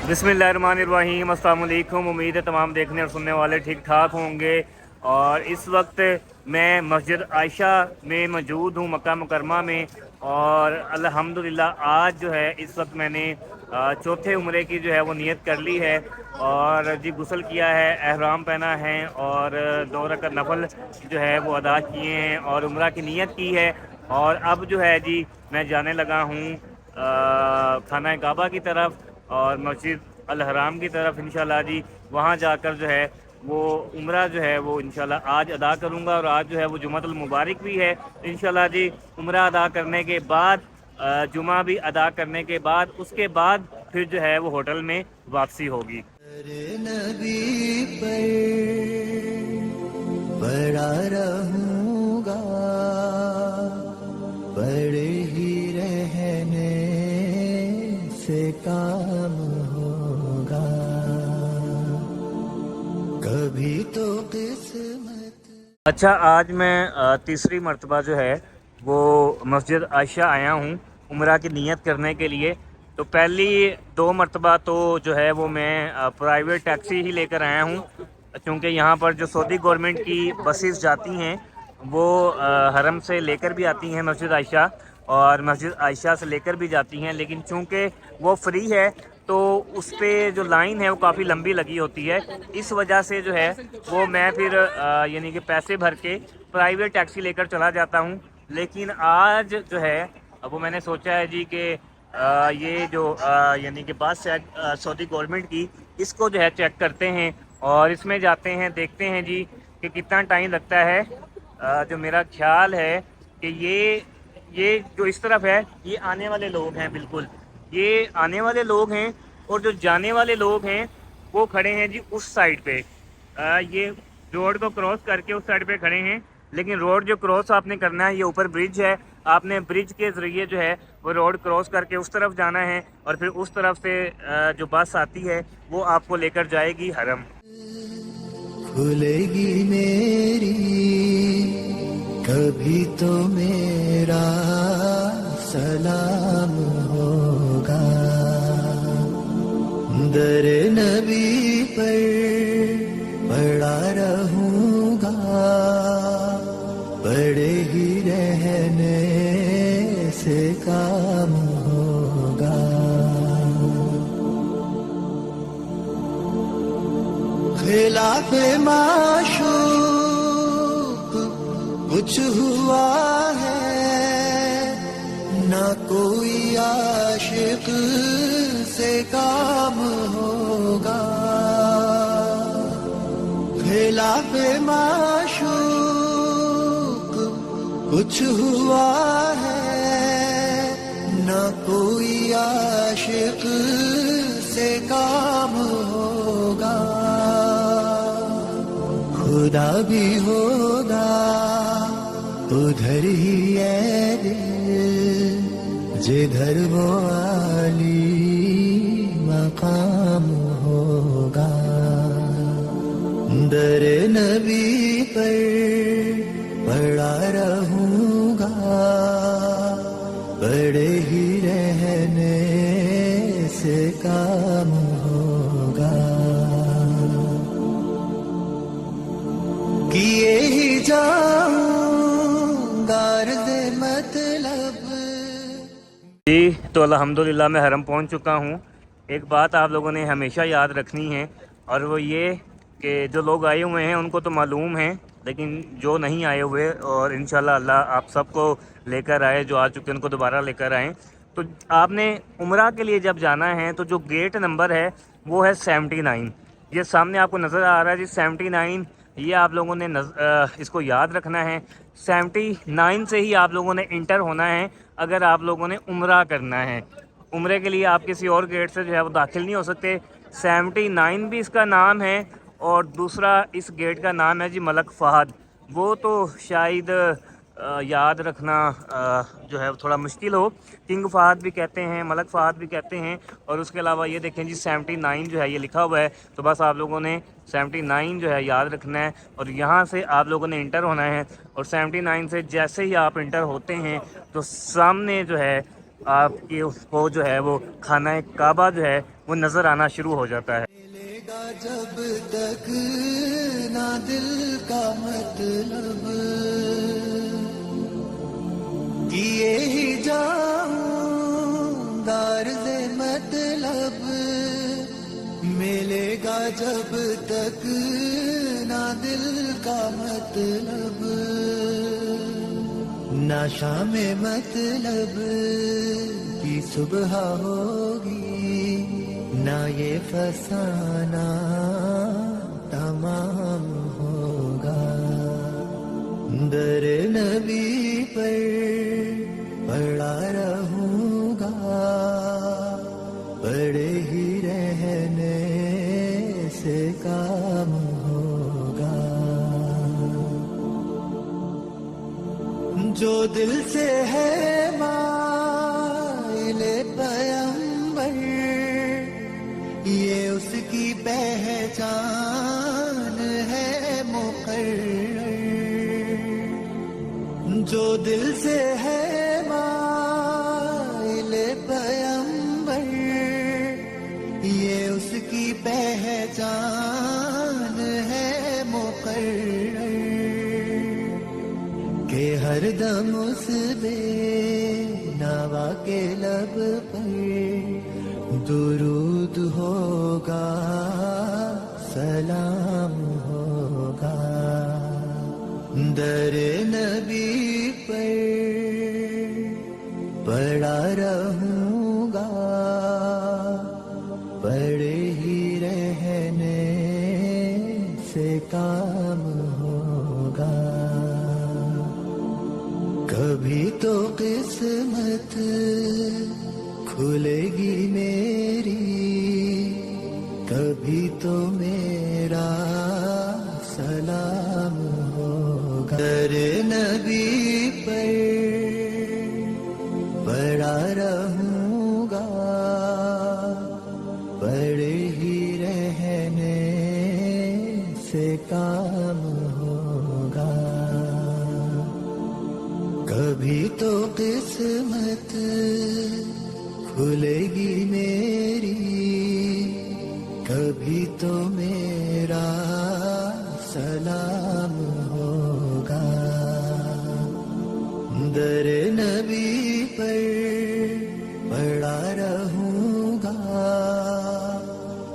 बिस्मिल्लाहिर्रहमानिर्रहीम। अस्सलाम वालेकुम। उम्मीद है तमाम देखने और सुनने वाले ठीक ठाक होंगे। और इस वक्त मैं मस्जिद आयशा में मौजूद हूँ, मक्का मुकरमा में। और अल्हम्दुलिल्लाह आज जो है इस वक्त मैंने चौथे उम्रे की जो है वो नियत कर ली है और जी गुस्ल किया है, एहराम पहना है और 2 रकात नफल जो है वो अदा किए हैं और उम्रा की नियत की है। और अब जो है जी मैं जाने लगा हूँ खाना काबा की तरफ और मस्जिद अल हराम की तरफ इंशाल्लाह जी। वहाँ जाकर जो है वो उम्रा जो है वो इंशाल्लाह आज अदा करूँगा। और आज जो है वो जुमातुल मुबारक भी है इंशाल्लाह जी। उम्रा अदा करने के बाद जुमा भी अदा करने के बाद उसके बाद फिर जो है वो होटल में वापसी होगी। नबी पर पड़ा रहूंगा, पड़े ही रहने से काम होगा, कभी तो किस्मत। अच्छा, आज मैं तीसरी मर्तबा जो है वो मस्जिद आयशा आया हूँ उम्रा की नियत करने के लिए। तो पहली 2 मरतबा तो जो है वो मैं प्राइवेट टैक्सी ही लेकर आया हूँ, क्योंकि यहाँ पर जो सऊदी गवर्नमेंट की बसेस जाती हैं वो हरम से लेकर भी आती हैं मस्जिद आयशा और मस्जिद आयशा से लेकर भी जाती हैं। लेकिन चूँकि वो फ्री है तो उस पर जो लाइन है वो काफ़ी लंबी लगी होती है। इस वजह से जो है वो मैं फिर यानी कि पैसे भर के प्राइवेट टैक्सी लेकर चला जाता हूँ। लेकिन आज जो है वो मैंने सोचा है जी कि ये जो यानी कि बस है सऊदी गवर्नमेंट की, इसको जो है चेक करते हैं और इसमें जाते हैं, देखते हैं जी कि कितना टाइम लगता है। जो मेरा ख्याल है कि ये जो इस तरफ है ये आने वाले लोग हैं, बिल्कुल ये आने वाले लोग हैं। और जो जाने वाले लोग हैं वो खड़े हैं जी उस साइड पे। ये रोड को क्रॉस करके उस साइड पे खड़े हैं। लेकिन रोड जो क्रॉस आपने करना है, ये ऊपर ब्रिज है, आपने ब्रिज के ज़रिए जो है वो रोड क्रॉस करके उस तरफ जाना है और फिर उस तरफ से जो बस आती है वो आपको लेकर जाएगी हरम। खुलेगी मेरी कभी तो मेरा सलाम होगा, दर नबी पर पड़ा रहूंगा, पड़े ही रहने से काम होगा, खिलाफ माशूक कुछ हुआ है, ना कोई आशिक से काम होगा, खिलाफ माशूक कुछ हुआ है, ना कोई आशिक से काम होगा, खुदा भी होगा उधर ही है दिल, जिधर वो आली मकाम होगा, दर नबी पर पड़ा रहूंगा, पड़े ही रहने से काम होगा, किए ही जाऊंगा अर्ज़े मतलब। जी तो अल्हम्दुलिल्लाह मैं हरम पहुंच चुका हूं। एक बात आप लोगों ने हमेशा याद रखनी है और वो ये कि जो लोग आए हुए हैं उनको तो मालूम है, लेकिन जो नहीं आए हुए और इंशाल्लाह अल्लाह आप सबको लेकर आए, जो आ चुके हैं उनको दोबारा लेकर आएँ। तो आपने उम्रा के लिए जब जाना है तो जो गेट नंबर है वो है 79। ये सामने आपको नज़र आ रहा है जी 79। ये आप लोगों ने इसको याद रखना है। 79 से ही आप लोगों ने इंटर होना है अगर आप लोगों ने उम्रा करना है। उम्रे के लिए आप किसी और गेट से जो है वो दाखिल नहीं हो सकते। 79 भी इसका नाम है और दूसरा इस गेट का नाम है जी मलक फ़हद। वो तो शायद याद रखना जो है थोड़ा मुश्किल हो। किंग फ़हद भी कहते हैं, मलक फ़हद भी कहते हैं। और उसके अलावा ये देखें जी 79 जो है ये लिखा हुआ है, तो बस आप लोगों ने 79 जो है याद रखना है और यहाँ से आप लोगों ने इंटर होना है। और 79 से जैसे ही आप इंटर होते हैं तो सामने जो है آپ کی اس کو جو ہے وہ خانہ کعبہ جو ہے وہ نظر آنا شروع ہو جاتا ہے. ملے گا جب تک نہ دل کا مطلب کیے ہی جاؤں غرض مطلب ملے گا جب تک نہ دل کا مطلب نہ شام مطلب کی صبح ہوگی نہ یہ فسانہ تمام ہوگا در نبی پر پڑا رہوں گا پڑے ہی رہنے سے کام ہوگا جو دل سے ہے مائل پیمبر یہ اس کی پہچان ہے مقرر جو دل سے ہے مائل پیمبر یہ اس کی پہچان ہے مقرر کہ ہر دم اس بے نوا کے لب پر درود ہوگا سلام ہوگا در نبی پر پڑا رہوں گا پڑے ہی رہنے سے کام ہوگا کبھی تو قسمت کھلے گی میری کبھی تو میرا سلام ہوگا در نبی پر پڑا رہوں گا پڑے ہی رہنے سے کام ہوگا کبھی تو قسمت کھلے گی میری کبھی تو میرا سلام ہوگا در نبی پر پڑا رہوں گا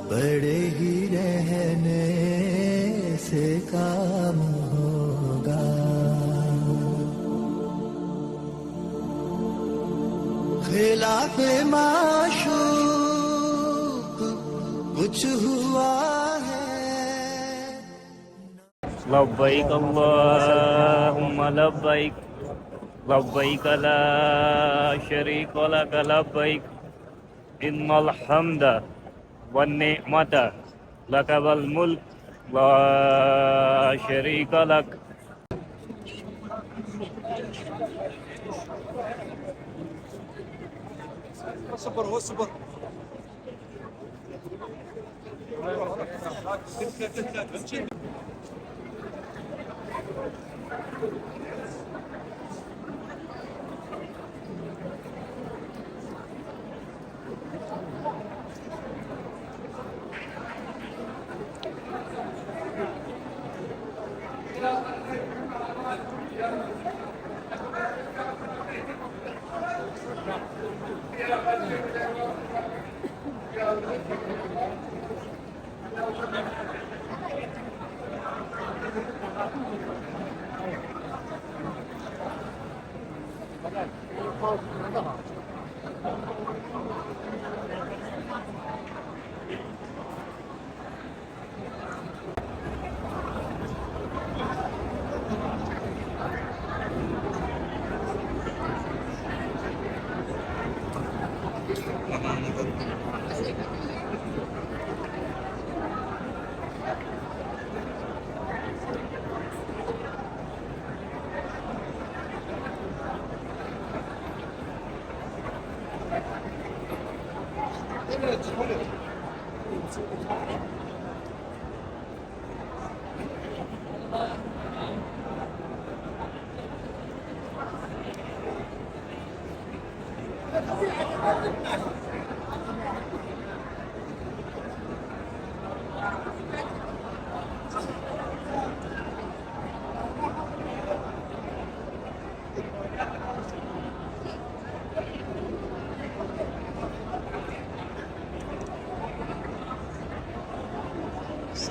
پڑے ہی رہنے سے کام ہوگا خلاف معشوق کچھ ہوا ہے لبیک اللہم لبیک لبیک لا شریک لک لبیک ان الحمد والنعمت لک والملک لا شریک لک. Ya,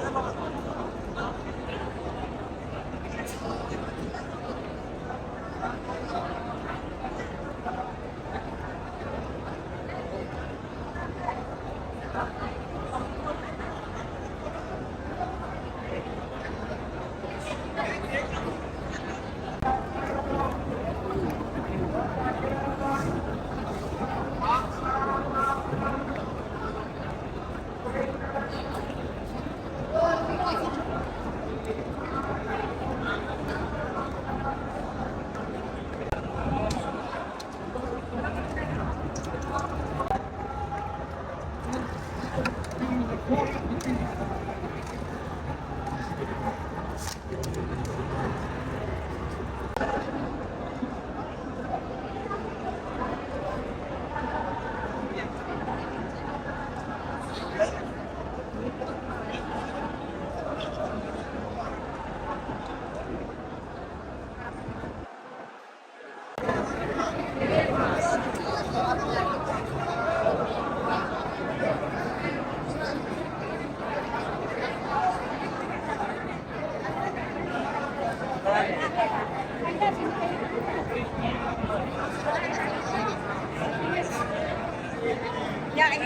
ini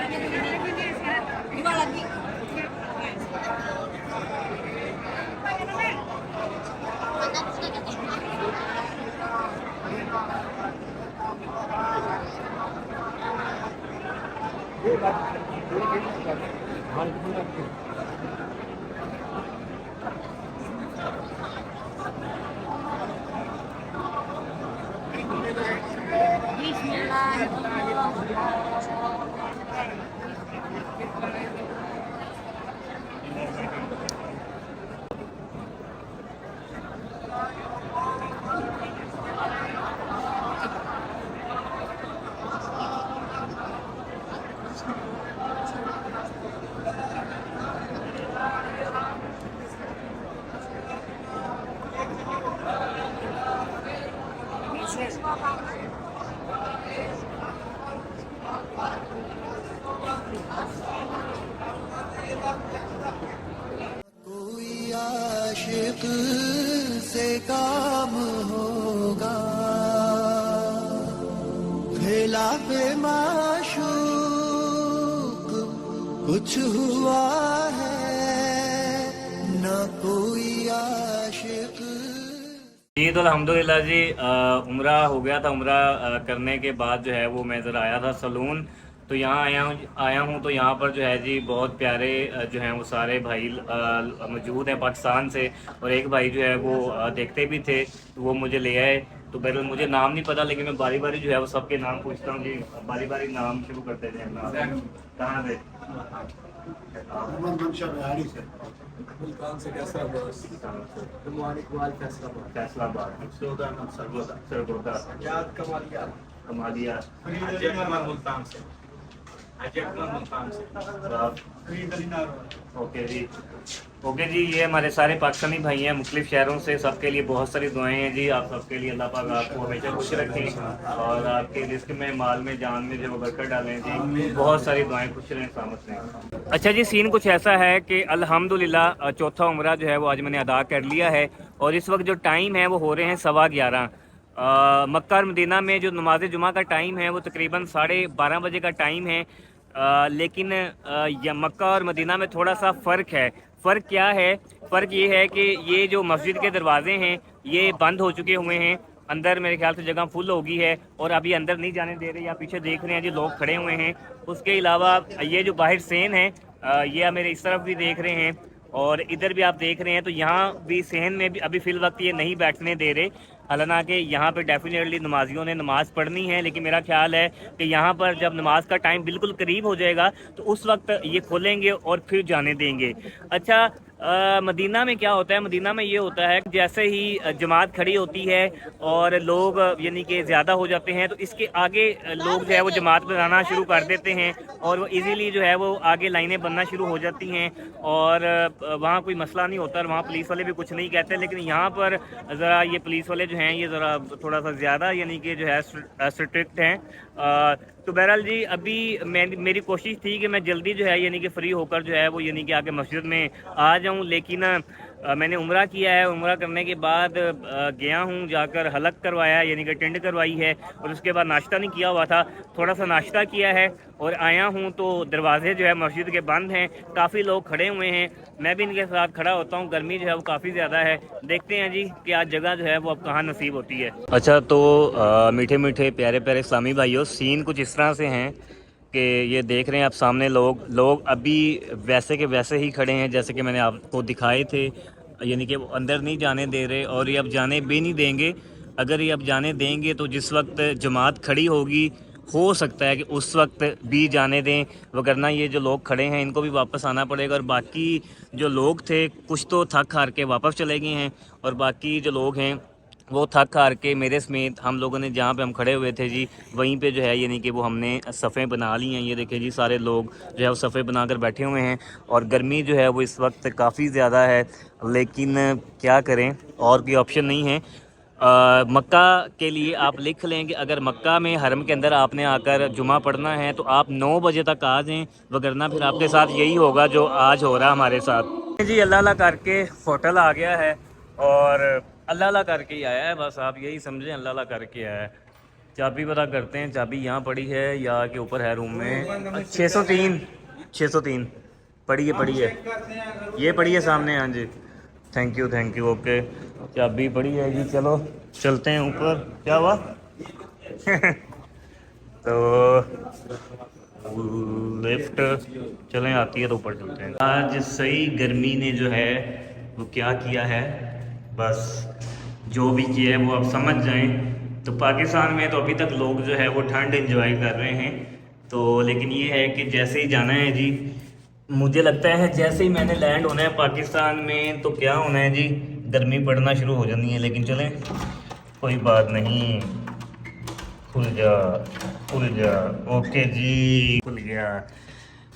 sekarang. Dua lagi. कोई आशिक से काम होगा खिलाफ माशूक कुछ हुआ है ना कोई आशिक। जी तो अल्हम्दुलिल्लाह जी उम्रा हो गया था। उम्रा करने के बाद जो है वो मैं ज़रा आया था सलून, तो यहाँ आया हूँ तो यहाँ पर जो है जी बहुत प्यारे जो हैं वो सारे भाई मौजूद हैं पाकिस्तान से, और एक भाई जो है वो देखते भी थे तो वो मुझे ले आए। तो बहरहाल मुझे नाम नहीं पता, लेकिन मैं बारी बारी जो है वो सबके नाम पूछता हूँ जी। बारी बारी नाम शुरू करते थे अपना। कहाँ से? मोहम्मद मंशा बिहारी से, मुल्तान से, कैसराबाद, फैसलाबाद, सरगोदा, कमालिया, मुल्तान से, ओके जी। ओके जी, ये हमारे सारे पाकिस्तानी भाई हैं मुख्तलिफ शहरों से। सबके लिए बहुत सारी दुआएं हैं जी। आप सबके लिए अल्लाह पाक आपको हमेशा खुश रखें और आपके रिस्क में, माल में, जान में जो बरकत डालें जी। बहुत सारी दुआएं, खुश रहें, सलामत रहें। अच्छा जी, सीन कुछ ऐसा है कि अल्हम्दुलिल्लाह चौथा उम्रा जो है वो आज मैंने अदा कर लिया है, और इस वक्त जो टाइम है वो हो रहे हैं 11:15। मक्का और मदीना में जो नमाज जुमा का टाइम है वो तकरीबन 12:30 बजे का टाइम है। लेकिन मक्का और मदीना में थोड़ा सा फ़र्क है। फ़र्क क्या है? फ़र्क ये है कि ये जो मस्जिद के दरवाजे हैं ये बंद हो चुके हुए हैं। अंदर मेरे ख्याल से जगह फुल हो गई है और अभी अंदर नहीं जाने दे रहे। या पीछे देख रहे हैं जी लोग खड़े हुए हैं। उसके अलावा ये जो बाहर सेन है ये आप मेरे इस तरफ भी देख रहे हैं और इधर भी आप देख रहे हैं। तो यहाँ भी सेन में भी अभी फ़िल वक्त ये नहीं बैठने दे रहे। हालांकि यहाँ पे डेफिनेटली नमाजियों ने नमाज़ पढ़नी है, लेकिन मेरा ख्याल है कि यहाँ पर जब नमाज का टाइम बिल्कुल करीब हो जाएगा तो उस वक्त ये खोलेंगे और फिर जाने देंगे। अच्छा, मदीना में क्या होता है? मदीना में ये होता है कि जैसे ही जमात खड़ी होती है और लोग यानी कि ज़्यादा हो जाते हैं तो इसके आगे लोग जो है वो जमात बनाना शुरू कर देते हैं और वो इजीली जो है वो आगे लाइनें बनना शुरू हो जाती हैं और वहाँ कोई मसला नहीं होता और वहाँ पुलिस वाले भी कुछ नहीं कहते। लेकिन यहाँ पर ज़रा ये पुलिस वाले जो हैं ये ज़रा थोड़ा सा ज़्यादा यानी कि जो है स्ट्रिक्ट हैं। تو بہرحال جی ابھی میری کوشش تھی کہ میں جلدی جو ہے یعنی کہ فری ہو کر جو ہے وہ یعنی کہ آ کے مسجد میں آ جاؤں، لیکن میں نے عمرہ کیا ہے، عمرہ کرنے کے بعد گیا ہوں، جا کر حلق کروایا یعنی کہ ٹینڈ کروائی ہے، اور اس کے بعد ناشتہ نہیں کیا ہوا تھا، تھوڑا سا ناشتہ کیا ہے اور آیا ہوں تو دروازے جو ہے مسجد کے بند ہیں، کافی لوگ کھڑے ہوئے ہیں، میں بھی ان کے ساتھ کھڑا ہوتا ہوں، گرمی جو ہے وہ کافی زیادہ ہے، دیکھتے ہیں جی کہ آج جگہ جو ہے وہ اب کہاں نصیب ہوتی ہے۔ اچھا تو میٹھے میٹھے پیارے پیارے اسلامی بھائیوں، سین کچھ اس طرح سے ہیں کہ یہ دیکھ رہے ہیں آپ سامنے لوگ ابھی ویسے کے ویسے ہی کھڑے ہیں جیسے کہ میں نے آپ کو دکھائے تھے، یعنی کہ وہ اندر نہیں جانے دے رہے اور یہ اب جانے بھی نہیں دیں گے۔ اگر یہ اب جانے دیں گے تو جس وقت جماعت کھڑی ہوگی ہو سکتا ہے کہ اس وقت بھی جانے دیں، وگرنہ یہ جو لوگ کھڑے ہیں ان کو بھی واپس آنا پڑے گا، اور باقی جو لوگ تھے کچھ تو تھک ہار کے واپس چلے گئے ہیں، اور باقی جو لوگ ہیں وہ تھک ہار کے میرے سمیت ہم لوگوں نے جہاں پہ ہم کھڑے ہوئے تھے جی وہیں پہ جو ہے یعنی کہ وہ ہم نے صفیں بنا لی ہیں۔ یہ دیکھیں جی سارے لوگ جو ہے وہ صفیں بنا کر بیٹھے ہوئے ہیں، اور گرمی جو ہے وہ اس وقت کافی زیادہ ہے، لیکن کیا کریں اور کوئی آپشن نہیں ہے۔ مکہ کے لیے آپ لکھ لیں کہ اگر مکہ میں حرم کے اندر آپ نے آ کر جمعہ پڑھنا ہے تو آپ 9 بجے تک آ جائیں، وگرنہ پھر آپ کے ساتھ یہی ہوگا جو آج ہو رہا ہمارے ساتھ جی۔ اللہ اللہ کر کے ہوٹل آ گیا ہے، اور اللہ اللہ کر کے ہی آیا ہے، بس آپ یہی سمجھیں اللہ اللہ کر کے آیا ہے۔ چابی پتہ کرتے ہیں، چابی یہاں پڑی ہے یا کے اوپر ہے روم میں؟ 603 پڑی ہے یہ پڑی ہے سامنے، ہاں جی تھینک یو اوکے، چابی پڑی ہے جی، چلو چلتے ہیں اوپر۔ کیا ہوا؟ تو لفٹ چلیں آتی ہے تو اوپر چلتے ہیں۔ آج صحیح گرمی نے جو ہے وہ کیا کیا ہے، بس جو بھی کیا ہے وہ آپ سمجھ جائیں۔ تو پاکستان میں تو ابھی تک لوگ جو ہے وہ ٹھنڈ انجوائے کر رہے ہیں، تو لیکن یہ ہے کہ جیسے ہی جانا ہے جی، مجھے لگتا ہے جیسے ہی میں نے لینڈ ہونا ہے پاکستان میں تو کیا ہونا ہے جی، گرمی پڑنا شروع ہو جانی ہے، لیکن چلیں کوئی بات نہیں، کھل جا اوکے جی کھل گیا۔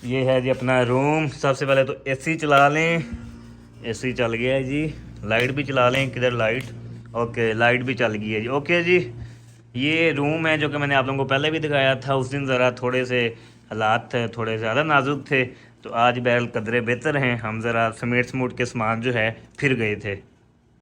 یہ ہے جی اپنا روم، سب سے پہلے تو اے سی چلا لیں، اے سی چل گیا ہے جی، لائٹ بھی چلا لیں، کدھر لائٹ؟ اوکے لائٹ بھی چل گئی ہے جی، اوکے جی۔ یہ روم ہے جو کہ میں نے آپ لوگوں کو پہلے بھی دکھایا تھا، اس دن ذرا تھوڑے سے حالات تھوڑے زیادہ نازک تھے، تو آج بہرحال قدرے بہتر ہیں، ہم ذرا سمیٹ سموٹ کے سامان جو ہے پھر گئے تھے۔